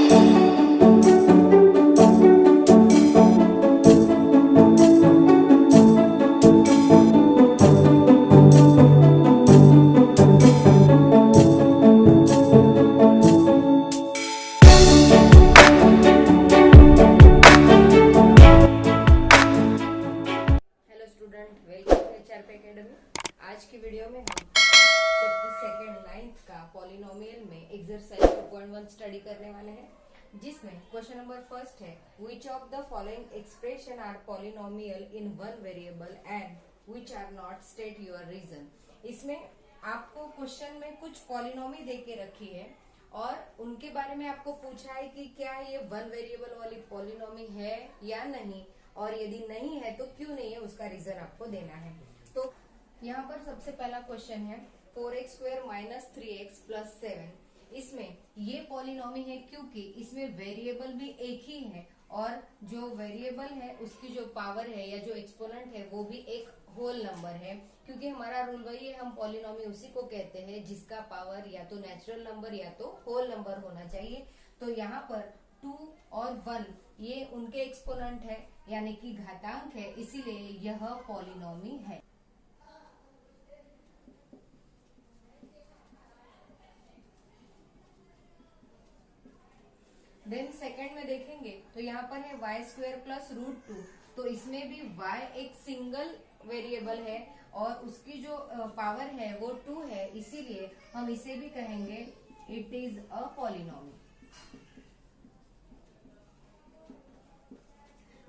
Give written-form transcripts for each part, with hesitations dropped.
आज की वीडियो में हम चैप्टर सेकंड 9th का पॉलिनोमियल में एक्सरसाइज 2.1 स्टडी करने वाले हैं, जिसमें क्वेश्चन नंबर फर्स्ट है which of the following expression are polynomial in one variable and which are not, state your reason. इसमें आपको क्वेश्चन में कुछ पॉलिनोमी दे के रखी है और उनके बारे में आपको पूछा है कि क्या ये वन वेरिएबल वाली पॉलिनोमी है या नहीं, और यदि नहीं है तो क्यों नहीं है, उसका रीजन आपको देना है। तो यहाँ पर सबसे पहला क्वेश्चन है 4x square minus 3x plus 7। इसमें ये पॉलिनोमी है क्योंकि इसमें वेरिएबल भी एक ही है और जो वेरिएबल है उसकी जो पावर है या जो एक्सपोनेंट है वो भी एक होल नंबर है, क्योंकि हमारा रूल वही है, हम पॉलिनोमी उसी को कहते हैं जिसका पावर या तो नेचुरल नंबर या तो होल नंबर होना चाहिए। तो यहाँ पर 2 और 1 ये उनके एक्सपोनेंट है यानी कि घातांक है, इसीलिए यह पॉलिनोमी है। देन सेकंड में देखेंगे तो यहाँ पर है y स्क्वायर प्लस √2। तो इसमें भी y एक सिंगल वेरिएबल है और उसकी जो पावर है वो 2 है, इसीलिए हम इसे भी कहेंगे it is a polynomial.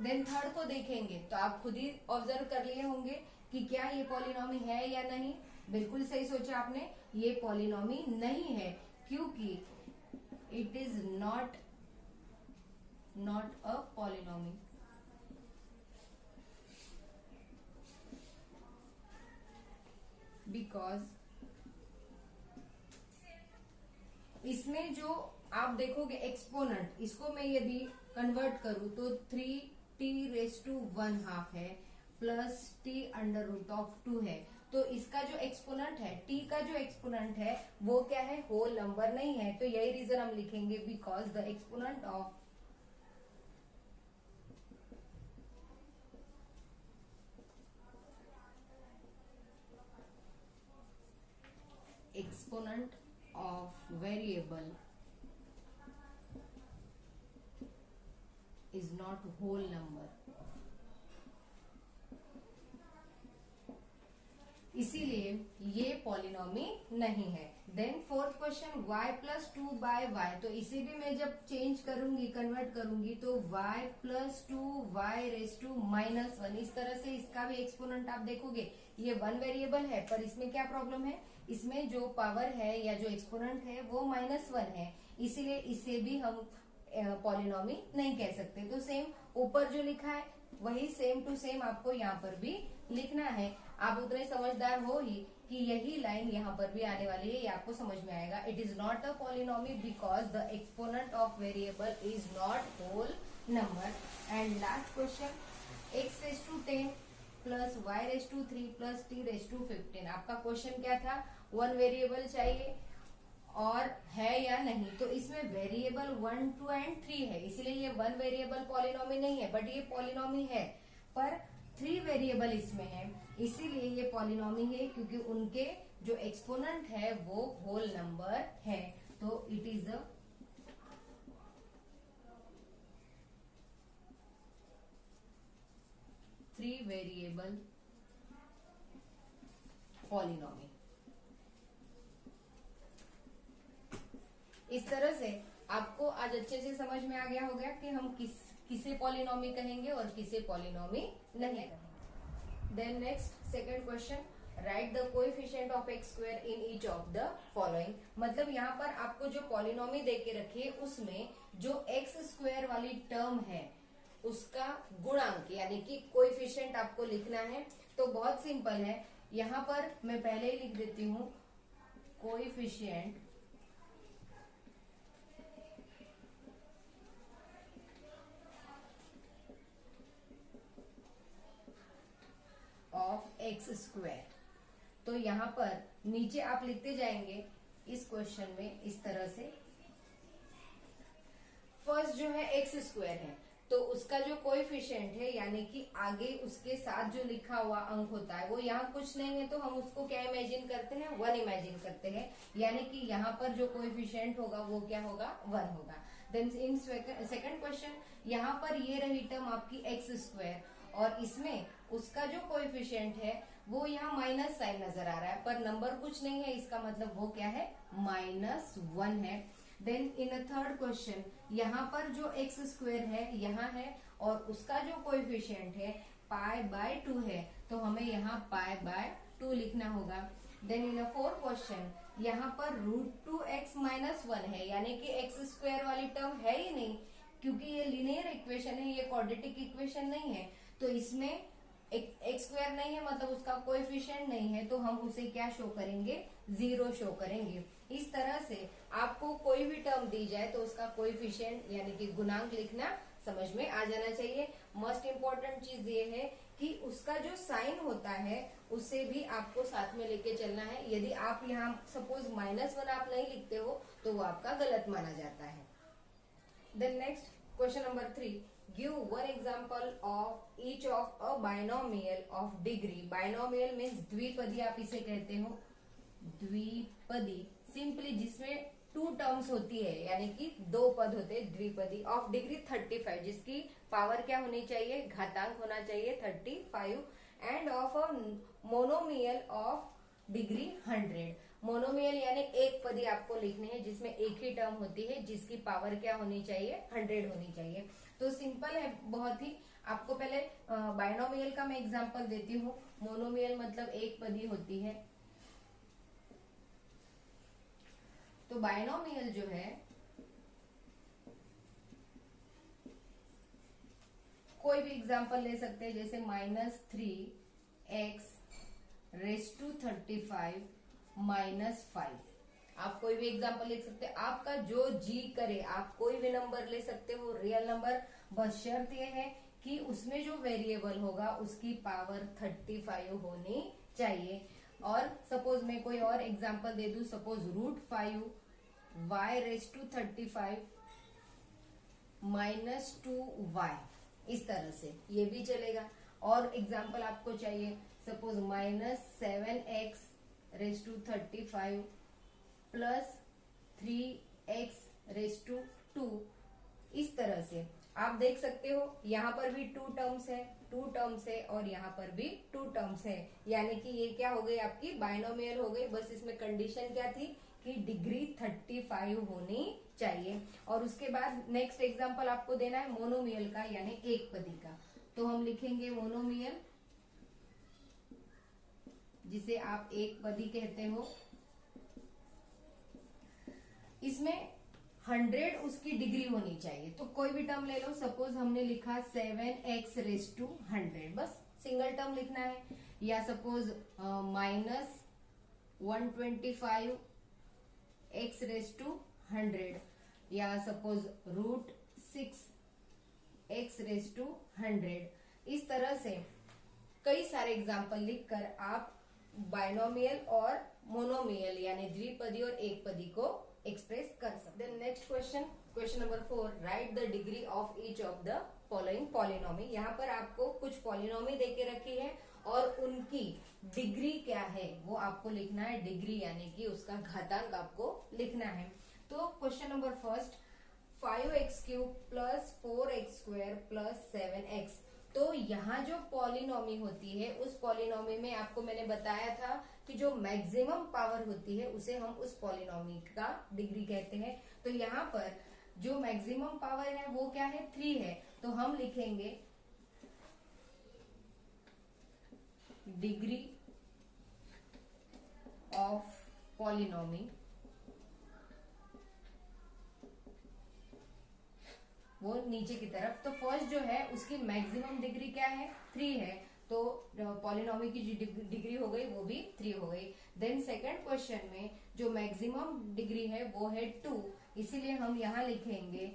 Then third को देखेंगे तो आप खुद ही ऑब्जर्व कर लिए होंगे कि क्या ये पॉलिनोमी है या नहीं। बिल्कुल सही सोचा आपने, ये पॉलिनोमी नहीं है क्योंकि it is not a polynomial। Because इसमें जो आप देखोगे एक्सपोनेंट, इसको मैं यदि कन्वर्ट करूं तो 3t⁻1/2 है प्लस t√2 है। तो इसका जो एक्सपोनेंट है, t का जो एक्सपोनेंट है वो क्या है, होल नंबर नहीं है। तो यही रीजन हम लिखेंगे because the exponent of variable is not whole number, इसीलिए ये पॉलिनोमी नहीं है। Then fourth question y plus 2/y। तो इसे भी मैं जब चेंज करूंगी, कन्वर्ट करूंगी तो y प्लस 2y⁻1, इस तरह से इसका भी एक्सपोनेंट आप देखोगे ये वन वेरिएबल है, पर इसमें क्या प्रॉब्लम है, इसमें जो पावर है या जो एक्सपोनेंट है वो -1 है, इसीलिए इसे भी हम पॉलिनोमी नहीं कह सकते। तो सेम ऊपर जो लिखा है वही सेम टू सेम आपको यहाँ पर भी लिखना है। आप उतने समझदार हो ही कि यही लाइन यहाँ पर भी आने वाली है, ये आपको समझ में आएगा। It is not a polynomial because the exponent of variable is not whole number. And last question x⁻10 plus y⁻3 plus t⁻15। आपका क्वेश्चन क्या था, वन वेरिएबल चाहिए और है या नहीं। तो इसमें वेरिएबल 1, 2 एंड 3 है, इसलिए ये वन वेरिएबल पॉलिनोमी नहीं है, बट ये पॉलिनोमी है। पर 3 वेरिएबल इसमें है, इसीलिए ये पॉलिनोमी है क्योंकि उनके जो एक्सपोनेंट है वो होल नंबर है। तो it is a three variable polynomial. इस तरह से आपको आज अच्छे से समझ में आ गया होगा कि हम किसे पॉलिनोमी कहेंगे और किसे पॉलिनोमी नहीं कहेंगे। Then next second question, write the coefficient of x square in each of the following. मतलब यहाँ पर आपको जो पॉलिनोमी दे के रखी है उसमें जो x स्क्वायर वाली टर्म है उसका गुणांक यानी कि कोएफिशिएंट आपको लिखना है। तो बहुत सिंपल है, यहाँ पर मैं पहले ही लिख देती हूँ कोएफिशिएंट ऑफ x स्क्वायर। तो यहाँ पर नीचे आप लिखते जाएंगे इस क्वेश्चन में इस तरह से जो है एक्स स्क्वायर है, तो उसका जो कोएफिशिएंट है यानी कि आगे उसके साथ जो लिखा हुआ अंक होता है वो यहाँ कुछ नहीं है, तो हम उसको क्या इमेजिन करते हैं, 1 इमेजिन करते हैं, यानी कि यहाँ पर जो कोएफिशिएंट होगा वो क्या होगा, 1 होगा। देन इन सेकंड क्वेश्चन, यहाँ पर ये रही टर्म आपकी एक्स स्क्वायर और इसमें उसका जो कोएफिशिएंट है वो यहाँ माइनस साइन नजर आ रहा है, पर नंबर कुछ नहीं है, इसका मतलब वो क्या है, -1 है। देन इन थर्ड क्वेश्चन, यहाँ पर जो एक्स स्क्वायर है यहाँ है और उसका जो कोएफिशिएंट है π/2 है, तो हमें यहाँ π/2 लिखना होगा। देन इन फोर्थ क्वेश्चन, यहाँ पर √2x-1 है, यानी कि एक्स स्क्वायर वाली टर्म है ही नहीं, क्योंकि ये लीनियर इक्वेशन है, ये क्वाड्रेटिक इक्वेशन नहीं है, तो इसमें एक्स स्क्वायर नहीं है, मतलब उसका कोएफिशिएंट नहीं है, तो हम उसे क्या शो करेंगे, 0 शो करेंगे। इस तरह से आपको कोई भी टर्म दी जाए तो उसका कोएफिशिएंट यानी कि गुणांक लिखना समझ में आ जाना चाहिए। मोस्ट इम्पोर्टेंट चीज ये है कि उसका जो साइन होता है उसे भी आपको साथ में लेके चलना है। यदि आप यहाँ सपोज -1 आप नहीं लिखते हो तो वो आपका गलत माना जाता है। Then next question number 3, give one example of each of a binomial of degree. Binomial means द्विपदी आप इसे कहते हो, द्विपदी सिंपली जिसमें 2 टर्म्स होती है, यानी कि 2 पद होते हैं, द्विपदी ऑफ डिग्री 35, जिसकी पावर क्या होनी चाहिए, घातांक होना चाहिए 35, end of a monomial of degree 100। Monomial यानी एक पदी आपको लिखनी है जिसमें एक ही टर्म होती है, जिसकी पावर क्या होनी चाहिए, 100 होनी चाहिए। तो सिंपल है बहुत ही। आपको पहले बाइनोमियल का मैं एग्जांपल देती हूँ। मोनोमियल मतलब एक पदी होती है, तो बाइनोमियल जो है कोई भी एग्जांपल ले सकते हैं, जैसे -3x रेज़ टू 35 -5। आप कोई भी एग्जांपल लिख सकते हैं, आपका जो जी करे आप कोई भी नंबर ले सकते हो, रियल नंबर। बस शर्त यह है कि उसमें जो वेरिएबल होगा उसकी पावर 35 होनी चाहिए। और सपोज मैं कोई और एग्जांपल दे दूं, suppose √5 y rays to 35 -2y, इस तरह से ये भी चलेगा। और एग्जांपल आपको चाहिए, suppose -7x raise to 35 +3x raise to 2, इस तरह से आप देख सकते हो। यहाँ पर भी 2 टर्म्स है, 2 टर्म्स है, और यहाँ पर भी 2 टर्म्स है, यानी कि ये क्या हो गई, आपकी बाइनोमियल हो गई। बस इसमें कंडीशन क्या थी कि डिग्री 35 होनी चाहिए। और उसके बाद नेक्स्ट एग्जांपल आपको देना है मोनोमियल का, यानी एक पदी का। तो हम लिखेंगे मोनोमियल, जिसे आप एक पदी कहते हो। इसमें 100 उसकी डिग्री होनी चाहिए, तो कोई भी टर्म ले लो। सपोज हमने लिखा 7x रेज़ टू 100, बस सिंगल टर्म लिखना है। या सपोज -125x रेज़ टू 100, या सपोज √6x रेज़ टू 100। इस तरह से कई सारे एग्जाम्पल लिखकर आप बाइनोमियल और मोनोमियल यानी द्विपदी और एक पदी को एक्सप्रेस कर सकते हैं। Next question, question number 4, write the degree of each of the following polynomial. यहाँ पर आपको कुछ पॉलिनोमी देके रखी है और उनकी डिग्री क्या है वो आपको लिखना है। डिग्री यानी कि उसका घातांक आपको लिखना है। तो question number first, 5x³ + 4x² + 7x। तो यहाँ जो पॉलिनोमी होती है उस पॉलिनोमी में आपको मैंने बताया था कि जो मैक्सिमम पावर होती है उसे हम उस पॉलिनोमी का डिग्री कहते हैं। तो यहाँ पर जो मैक्सिमम पावर है वो क्या है, 3 है। तो हम लिखेंगे डिग्री ऑफ पॉलिनोमी, वो नीचे की तरफ। तो फर्स्ट जो है उसकी मैक्सिमम डिग्री क्या है, 3 है, तो पॉलिनोमी की जो डिग्री हो गई वो भी 3 हो गई। देन सेकंड क्वेश्चन में जो मैक्सिमम डिग्री है वो है 2, इसीलिए हम यहाँ लिखेंगे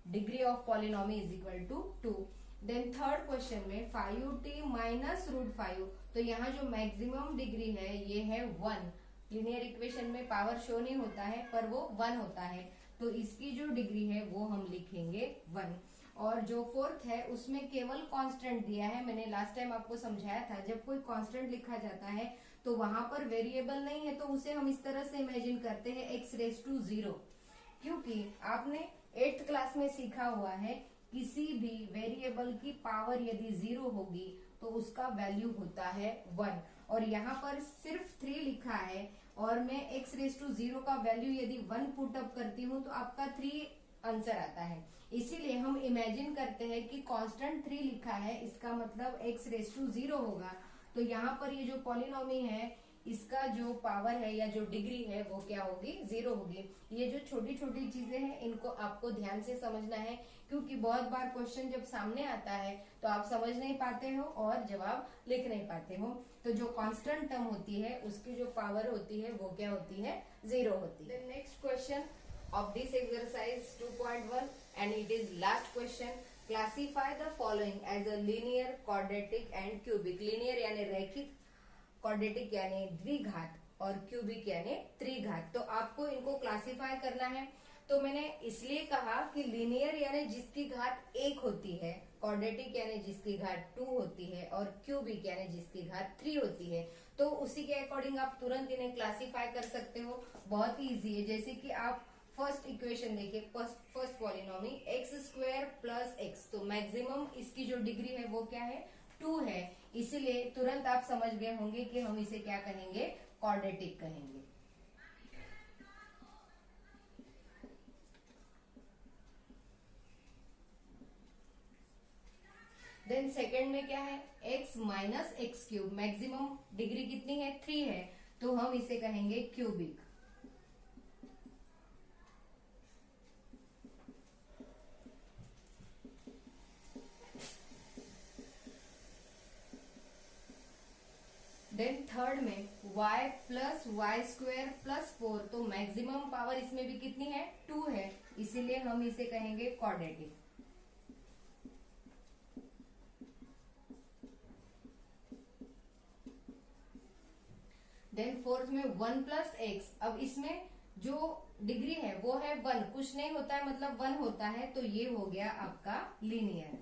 degree of polynomial is equal to 2। Then third question में 5t - √5, तो यहाँ जो मैक्सिमम डिग्री है ये है 1। लीनियर इक्वेशन में पावर शो नहीं होता है पर वो 1 होता है, तो इसकी जो डिग्री है वो हम लिखेंगे 1। और जो फोर्थ है उसमें केवल कांस्टेंट दिया है। मैंने लास्ट टाइम आपको समझाया था, जब कोई कांस्टेंट लिखा जाता है तो वहां पर वेरिएबल नहीं है तो उसे हम इस तरह से इमेजिन करते हैं x⁻�0, क्योंकि आपने 8th क्लास में सीखा हुआ है किसी भी वेरिएबल की पावर यदि 0 होगी तो उसका वैल्यू होता है 1। और यहाँ पर सिर्फ 3 लिखा है और मैं x⁻�0 का वैल्यू यदि 1 पुट अप करती हूँ तो आपका 3 आंसर आता है। इसीलिए हम इमेजिन करते हैं कि कांस्टेंट 3 लिखा है, इसका मतलब x⁻�0 होगा। तो यहाँ पर ये जो पॉलिनोमी है इसका जो पावर है या जो डिग्री है वो क्या होगी, 0 होगी। ये जो छोटी छोटी चीजें हैं इनको आपको ध्यान से समझना है, क्योंकि बहुत बार क्वेश्चन जब सामने आता है तो आप समझ नहीं पाते हो और जवाब लिख नहीं पाते हो। तो जो कांस्टेंट टर्म होती है उसकी जो पावर होती है वो क्या होती है, 0 होती है। Next question of this exercise 2.1 and it is last question. Classify the following as a linear, quadratic and cubic. linear यानी रैखिक, quadratic यानी द्विघात और cubic यानी त्रिघात। तो आपको इनको क्लासीफाई करना है। तो मैंने इसलिए कहा कि linear यानी जिसकी घात 1 होती है, quadratic यानी जिसकी घात 2 होती है और cubic यानी जिसकी घात 3 होती है। तो उसी के अकॉर्डिंग आप तुरंत इन्हें क्लासीफाई कर सकते हो। बहुत ही ईजी है। जैसे कि आप फर्स्ट इक्वेशन देखिए, फर्स्ट पॉलिनोमी x² प्लस x, तो मैक्सिमम इसकी जो डिग्री है वो क्या है, 2 है। इसीलिए तुरंत आप समझ गए होंगे कि हम इसे क्या कहेंगे, क्वाड्रेटिक कहेंगे। देन सेकंड में क्या है, x⁻x³, मैक्सिमम डिग्री कितनी है, 3 है, तो हम इसे कहेंगे क्यूबिक। देन थर्ड में y प्लस y² प्लस 4, तो मैक्सिमम पावर इसमें भी कितनी है, 2 है, इसीलिए हम इसे कहेंगे क्वाड्रेटिक। देन फोर्थ में 1 प्लस x, अब इसमें जो डिग्री है वो है 1, कुछ नहीं होता है मतलब 1 होता है, तो ये हो गया आपका लीनियर।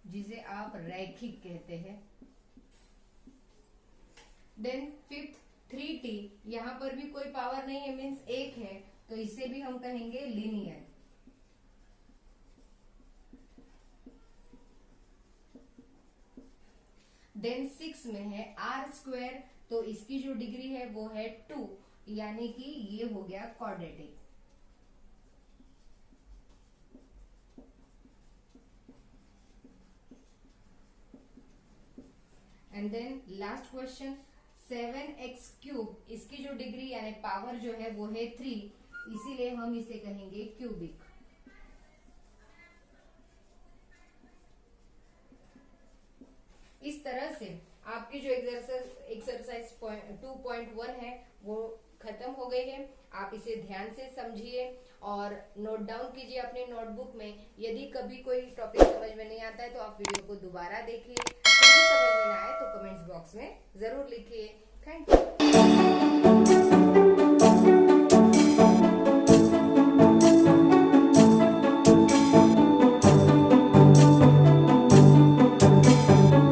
जिसे आप रैखिक कहते हैं। देन फिफ्थ 3t, यहां पर भी कोई पावर नहीं है, मीन्स 1 है, तो इसे भी हम कहेंगे लीनियर। देन 6 में है r², तो इसकी जो डिग्री है वो है 2, यानी कि ये हो गया quadratic. And then last question 7x³, इसकी जो डिग्री यानी पावर जो है वो है 3, इसीलिए हम इसे कहेंगे क्यूबिक। इस तरह से आपकी जो एक्सरसाइज 2.1 है वो खत्म हो गई है। आप इसे ध्यान से समझिए और नोट डाउन कीजिए अपने नोटबुक में। यदि कभी कोई टॉपिक समझ में नहीं आता है तो आप वीडियो को दोबारा देखिए। समझ में ना आए तो कमेंट्स बॉक्स में जरूर लिखिए। Thank you.